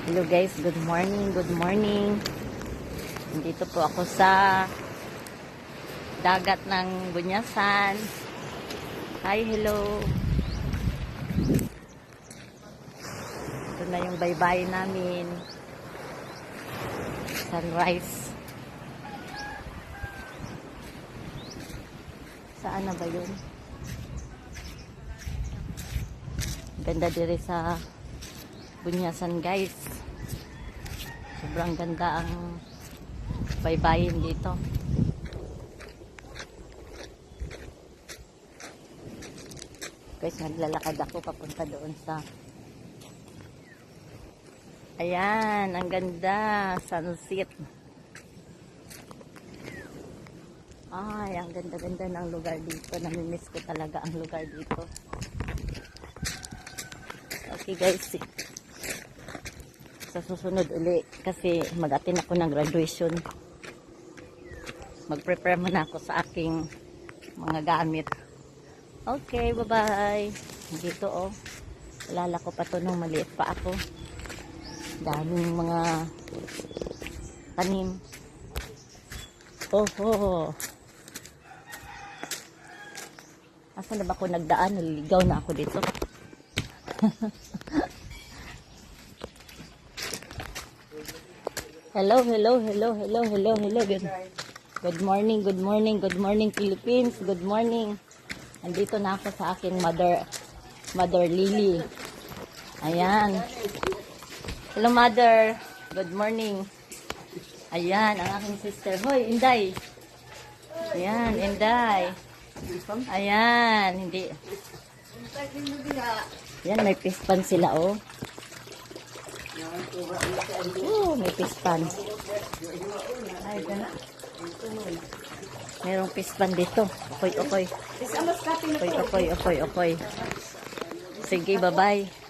Hello guys, good morning, good morning. Nandito po ako sa dagat ng Bunyasan. Hi, hello. Ito na yung baybayin namin. Sunrise. Saan na ba yun? Ganda diri sa Bunyasan guys. Sobrang ganda ang baybayin dito. Guys, naglalakad ako papunta doon sa ayan, ang ganda, sunset. Ay, ang ganda-ganda ng lugar dito. Namimiss ko talaga ang lugar dito. Okay guys, sa susunod uli kasi mag-attend ako ng graduation. Mag-prepare muna ako sa aking mga gamit. Okay, bye-bye. Dito oh, alala ko pa to nung maliit pa ako. Daming mga tanim. Oh. Asan na ba ako nagdaan? Naliligaw na ako dito. Hello. Good morning Philippines. Good morning. Andito na ako sa aking Mother Lily. Ayan. Hello mother. Good morning. Ayan, ang aking sister. Hoy, Inday. Ayan, Inday. Ayan, hindi. Ayan, may pispan sila oh. May pispan. Ay, gana. Merong pispan dito. Okoy. Sige, bye-bye.